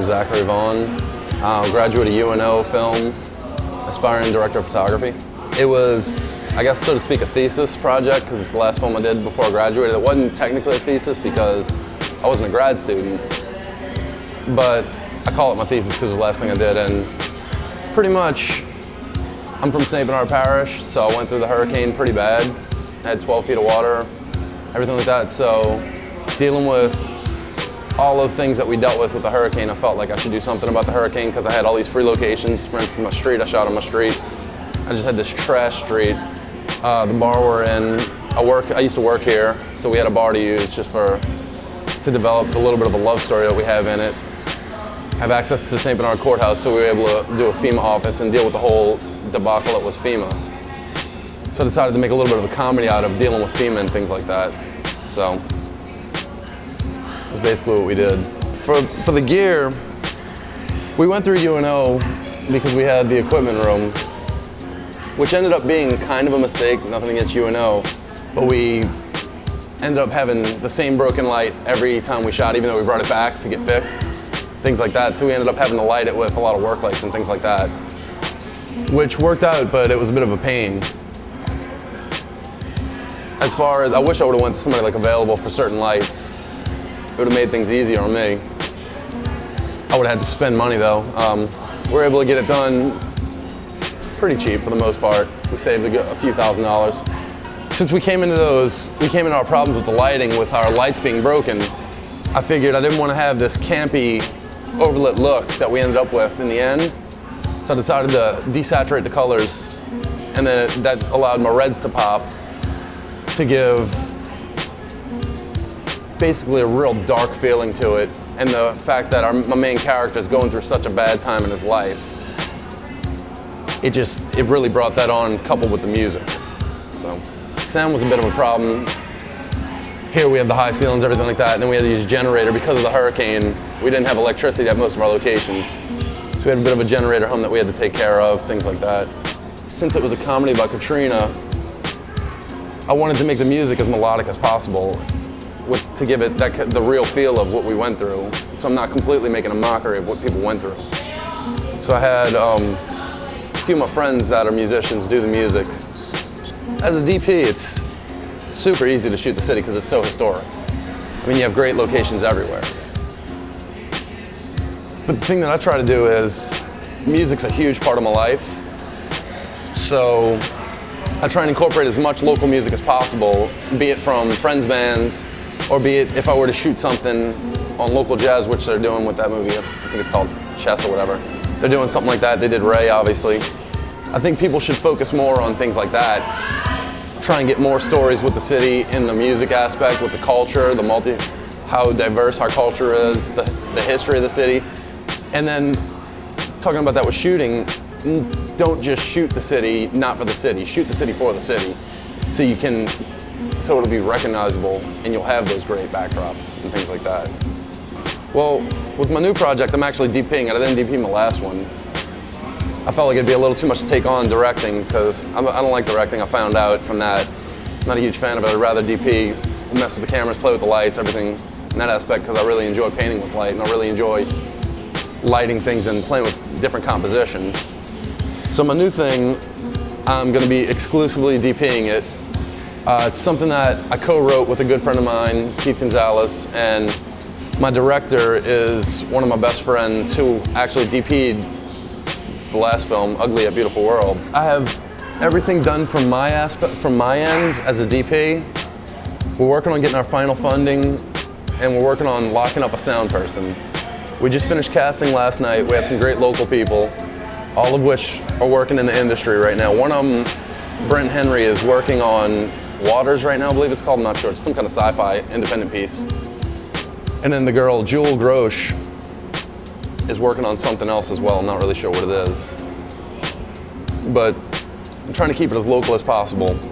name's Zachery Vaughn. Graduate of UNO film, aspiring director of photography. It was, I guess, so to speak, a thesis project because it's the last film I did before I graduated. It wasn't technically a thesis because I wasn't a grad student, but I call it my thesis because it was the last thing I did. And pretty much, I'm from St. Bernard Parish, so I went through the hurricane pretty bad. I had 12 feet of water, everything like that. So dealing with all of the things that we dealt with the hurricane, I felt like I should do something about the hurricane because I had all these free locations. For instance, my street, I shot on my street. I just had this trash street. The bar we're in, I used to work here, so we had a bar to use just to develop a little bit of a love story that we have in it. I have access to the St. Bernard Courthouse, so we were able to do a FEMA office and deal with the whole debacle that was FEMA. So I decided to make a little bit of a comedy out of dealing with FEMA and things like that. So that's basically what we did. For the gear, we went through UNO because we had the equipment room, which ended up being kind of a mistake, nothing against UNO, but we ended up having the same broken light every time we shot, even though we brought it back to get fixed, things like that. So we ended up having to light it with a lot of work lights and things like that, which worked out, but it was a bit of a pain. As far as, I wish I would have went to somebody like Available for certain lights. It would have made things easier on me. I would have had to spend money though. We were able to get it done pretty cheap for the most part. We saved a few $1,000s. Since we came into our problems with the lighting, with our lights being broken, I figured I didn't want to have this campy, overlit look that we ended up with in the end. So I decided to desaturate the colors, and then that allowed my reds to pop to give basically a real dark feeling to it, and the fact that my main character is going through such a bad time in his life, it really brought that on, coupled with the music. So sound was a bit of a problem. Here we have the high ceilings, everything like that, and then we had to use a generator because of the hurricane. We didn't have electricity at most of our locations, so we had a bit of a generator home that we had to take care of, things like that. Since it was a comedy about Katrina, I wanted to make the music as melodic as possible, to give it the real feel of what we went through. So I'm not completely making a mockery of what people went through. So I had a few of my friends that are musicians do the music. As a DP, it's super easy to shoot the city because it's so historic. I mean, you have great locations everywhere. But the thing that I try to do is, music's a huge part of my life. So I try and incorporate as much local music as possible, be it from friends' bands, or be it if I were to shoot something on local jazz, which they're doing with that movie, I think it's called Chess or whatever. They're doing something like that. They did Ray, obviously. I think people should focus more on things like that. Try and get more stories with the city in the music aspect, with the culture, how diverse our culture is, the history of the city. And then talking about that with shooting, don't just shoot the city, not for the city. Shoot the city for the city. So it'll be recognizable and you'll have those great backdrops and things like that. Well, with my new project, I'm actually DPing. I didn't DP my last one. I felt like it'd be a little too much to take on directing because I don't like directing. I found out from that. I'm not a huge fan of it. I'd rather DP, mess with the cameras, play with the lights, everything in that aspect, because I really enjoy painting with light and I really enjoy lighting things and playing with different compositions. So my new thing, I'm going to be exclusively DPing it. It's something that I co-wrote with a good friend of mine, Keith Gonzalez, and my director is one of my best friends who actually DP'd the last film, Ugly Yet Beautiful World. I have everything done from my end as a DP. We're working on getting our final funding, and we're working on locking up a sound person. We just finished casting last night. We have some great local people, all of which are working in the industry right now. One of them, Brent Henry, is working on Waters right now, I believe it's called. I'm not sure. It's some kind of sci-fi independent piece. And then the girl, Jewel Grosh, is working on something else as well. I'm not really sure what it is. But I'm trying to keep it as local as possible.